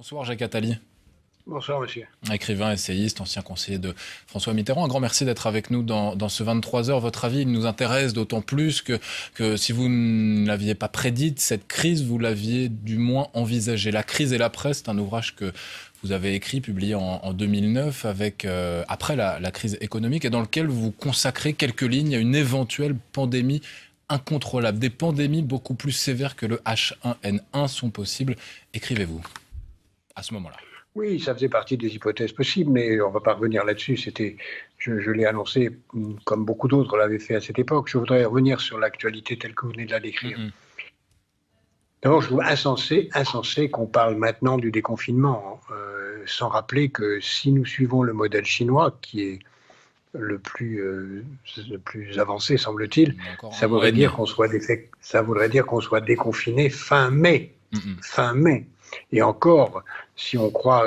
Bonsoir Jacques Attali. Bonsoir monsieur. Écrivain, essayiste, ancien conseiller de François Mitterrand. Un grand merci d'être avec nous dans ce 23 heures. Votre avis, il nous intéresse d'autant plus que si vous ne l'aviez pas prédite, cette crise, vous l'aviez du moins envisagée. La crise et l'après, c'est un ouvrage que vous avez écrit, publié en 2009, après la crise économique, et dans lequel vous consacrez quelques lignes à une éventuelle pandémie incontrôlable. Des pandémies beaucoup plus sévères que le H1N1 sont possibles. Écrivez-vous à ce moment-là. Oui, ça faisait partie des hypothèses possibles, mais on ne va pas revenir là-dessus. Je l'ai annoncé comme beaucoup d'autres l'avaient fait à cette époque. Je voudrais revenir sur l'actualité telle que vous venez de la décrire. D'abord, je trouve insensé qu'on parle maintenant du déconfinement, sans rappeler que si nous suivons le modèle chinois, qui est le plus avancé, semble-t-il, ça voudrait dire qu'on soit déconfiné fin mai. Fin mai. Et encore, si on croit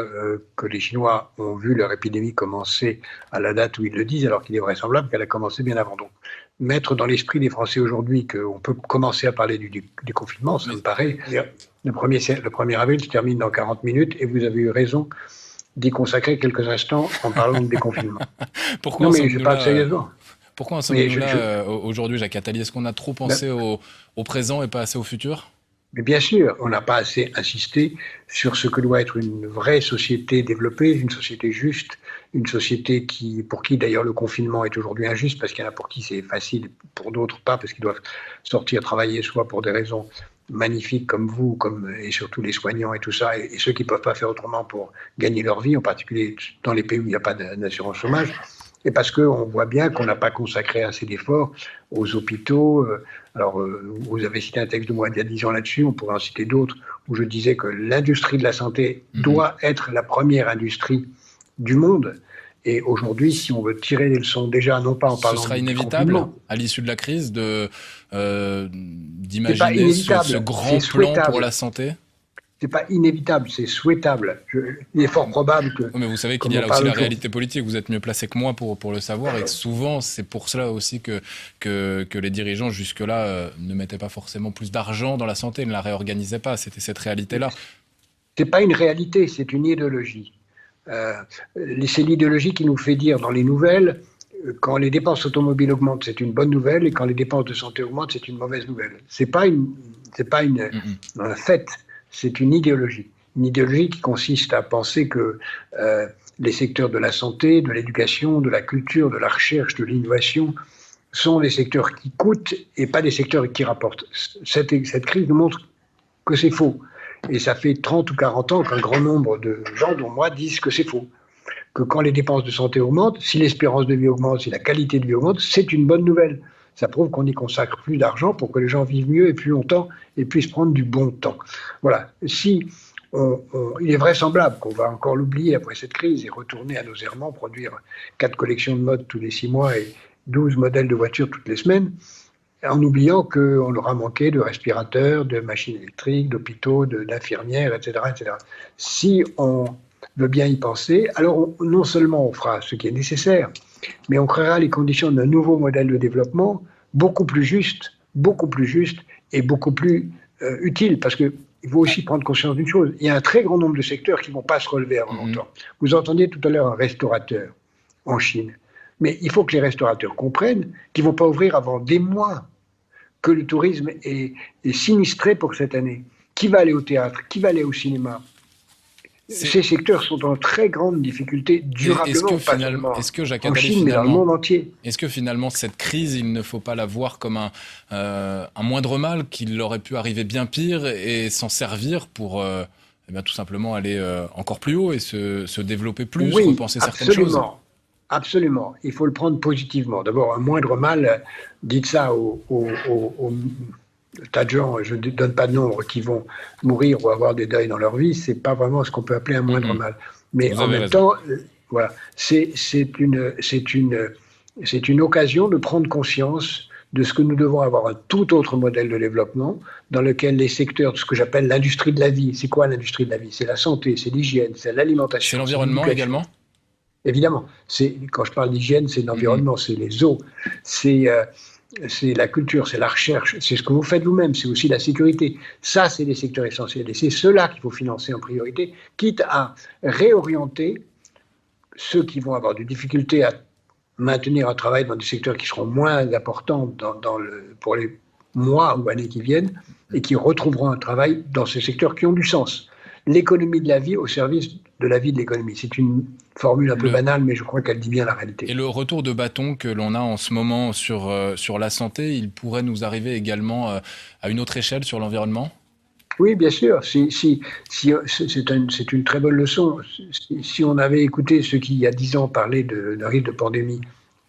que les Chinois ont vu leur épidémie commencer à la date où ils le disent, alors qu'il est vraisemblable qu'elle a commencé bien avant. Donc, mettre dans l'esprit des Français aujourd'hui qu'on peut commencer à parler du confinement, ça me paraît... Le 1er avril se termine dans 40 minutes et vous avez eu raison d'y consacrer quelques instants en parlant de déconfinement. Pourquoi non, mais je parle sérieusement. Pourquoi en sommes-nous là aujourd'hui, Jacques Attali? Est-ce qu'on a trop pensé au présent et pas assez au futur? Mais bien sûr, on n'a pas assez insisté sur ce que doit être une vraie société développée, une société juste, une société pour qui d'ailleurs le confinement est aujourd'hui injuste, parce qu'il y en a pour qui c'est facile, pour d'autres pas, parce qu'ils doivent sortir travailler, soit pour des raisons magnifiques comme vous, et surtout les soignants et tout ça, et ceux qui ne peuvent pas faire autrement pour gagner leur vie, en particulier dans les pays où il n'y a pas d'assurance chômage. Et parce qu'on voit bien qu'on n'a pas consacré assez d'efforts aux hôpitaux. Alors, vous avez cité un texte de moi d'il y a 10 ans là-dessus, on pourrait en citer d'autres, où je disais que l'industrie de la santé doit être la première industrie du monde. Et aujourd'hui, si on veut tirer des leçons, déjà, non pas en parlant... Ce sera inévitable, à l'issue de la crise, d'imaginer ce grand plan pour la santé? C'est pas inévitable, c'est souhaitable. Il est fort probable que... Oui, mais vous savez qu'il y a là aussi la réalité politique, vous êtes mieux placé que moi pour le savoir, et que souvent c'est pour cela aussi que les dirigeants jusque-là ne mettaient pas forcément plus d'argent dans la santé, ne la réorganisaient pas, c'était cette réalité-là. C'est pas une réalité, c'est une idéologie. C'est l'idéologie qui nous fait dire dans les nouvelles, quand les dépenses automobiles augmentent, c'est une bonne nouvelle, et quand les dépenses de santé augmentent, c'est une mauvaise nouvelle. C'est pas un fait. C'est une idéologie qui consiste à penser que les secteurs de la santé, de l'éducation, de la culture, de la recherche, de l'innovation sont des secteurs qui coûtent et pas des secteurs qui rapportent. Cette crise nous montre que c'est faux. Et ça fait 30 ou 40 ans qu'un grand nombre de gens, dont moi, disent que c'est faux. Que quand les dépenses de santé augmentent, si l'espérance de vie augmente, si la qualité de vie augmente, c'est une bonne nouvelle. Ça prouve qu'on y consacre plus d'argent pour que les gens vivent mieux et plus longtemps et puissent prendre du bon temps. Voilà. Il est vraisemblable qu'on va encore l'oublier après cette crise et retourner à nos errements, produire 4 collections de mode tous les 6 mois et 12 modèles de voitures toutes les semaines, en oubliant qu'on aura manqué de respirateurs, de machines électriques, d'hôpitaux, d'infirmières, etc., etc. Si on veut bien y penser, alors non seulement on fera ce qui est nécessaire, mais on créera les conditions d'un nouveau modèle de développement beaucoup plus juste et beaucoup plus utile. Parce qu'il faut aussi prendre conscience d'une chose. Il y a un très grand nombre de secteurs qui ne vont pas se relever avant longtemps. Vous entendiez tout à l'heure un restaurateur en Chine. Mais il faut que les restaurateurs comprennent qu'ils ne vont pas ouvrir avant des mois, que le tourisme est sinistré pour cette année. Qui va aller au théâtre? Qui va aller au cinéma? Ces secteurs sont en très grande difficulté durablement, pas seulement en Chine, mais dans le monde entier. Est-ce que finalement, cette crise, il ne faut pas la voir comme un moindre mal, qu'il aurait pu arriver bien pire, et s'en servir pour tout simplement aller encore plus haut et se développer plus, repenser certaines choses? Absolument. Il faut le prendre positivement. D'abord, un moindre mal, dites ça aux tas de gens, je ne donne pas de nombre, qui vont mourir ou avoir des deuils dans leur vie, c'est pas vraiment ce qu'on peut appeler un moindre mal. Mais en même temps, voilà, c'est une occasion de prendre conscience de ce que nous devons avoir un tout autre modèle de développement dans lequel les secteurs de ce que j'appelle l'industrie de la vie. C'est quoi l'industrie de la vie? C'est la santé, c'est l'hygiène, c'est l'alimentation. C'est l'environnement également? Évidemment. Quand je parle d'hygiène, c'est l'environnement, c'est les eaux, c'est c'est la culture, c'est la recherche, c'est ce que vous faites vous-même, c'est aussi la sécurité. Ça, c'est des secteurs essentiels. Et c'est cela qu'il faut financer en priorité, quitte à réorienter ceux qui vont avoir des difficultés à maintenir un travail dans des secteurs qui seront moins importants pour les mois ou années qui viennent, et qui retrouveront un travail dans ces secteurs qui ont du sens. L'économie de la vie au service de la vie de l'économie. C'est une formule un peu banale, mais je crois qu'elle dit bien la réalité. Et le retour de bâton que l'on a en ce moment sur la santé, il pourrait nous arriver également à une autre échelle sur l'environnement ? Oui, bien sûr. C'est une très bonne leçon. Si on avait écouté ceux qui, il y a 10 ans, parlaient d'un risque de pandémie,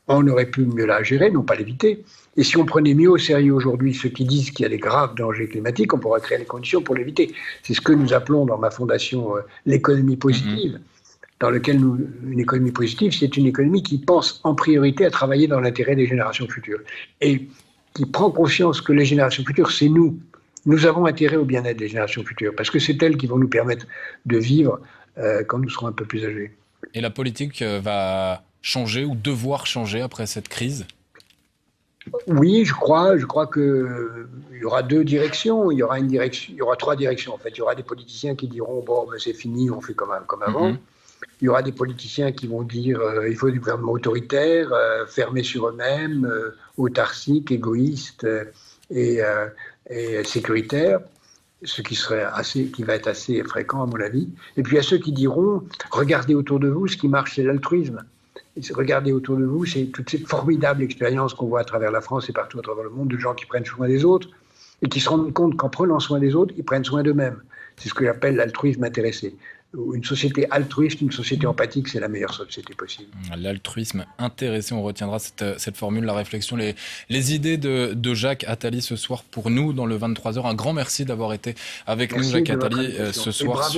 on aurait pu mieux la gérer, non pas l'éviter. Et si on prenait mieux au sérieux aujourd'hui ceux qui disent qu'il y a des graves dangers climatiques, on pourrait créer les conditions pour l'éviter. C'est ce que nous appelons dans ma fondation l'économie positive, dans lequel une économie positive, c'est une économie qui pense en priorité à travailler dans l'intérêt des générations futures et qui prend conscience que les générations futures, c'est nous. Nous avons intérêt au bien-être des générations futures parce que c'est elles qui vont nous permettre de vivre quand nous serons un peu plus âgés. Et la politique va changer ou devoir changer après cette crise ? Oui, je crois que il y aura deux directions. Il y aura trois directions en fait. Il y aura des politiciens qui diront bon, ben, c'est fini, on fait comme avant. Il y aura des politiciens qui vont dire il faut du gouvernement autoritaire, fermé sur eux-mêmes, autarcique, égoïste et sécuritaire, ce qui va être assez fréquent à mon avis. Et puis il y a ceux qui diront regardez autour de vous, ce qui marche c'est l'altruisme. Regardez autour de vous, c'est toute cette formidable expérience qu'on voit à travers la France et partout à travers le monde de gens qui prennent soin des autres et qui se rendent compte qu'en prenant soin des autres, ils prennent soin d'eux-mêmes. C'est ce que j'appelle l'altruisme intéressé. Une société altruiste, une société empathique, c'est la meilleure société possible. L'altruisme intéressé, on retiendra cette formule, la réflexion, les idées de Jacques Attali ce soir pour nous dans le 23h. Un grand merci d'avoir été avec nous, Jacques Attali, ce soir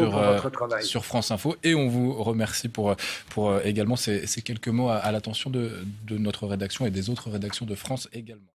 sur France Info. Et on vous remercie pour également ces quelques mots à l'attention de notre rédaction et des autres rédactions de France également.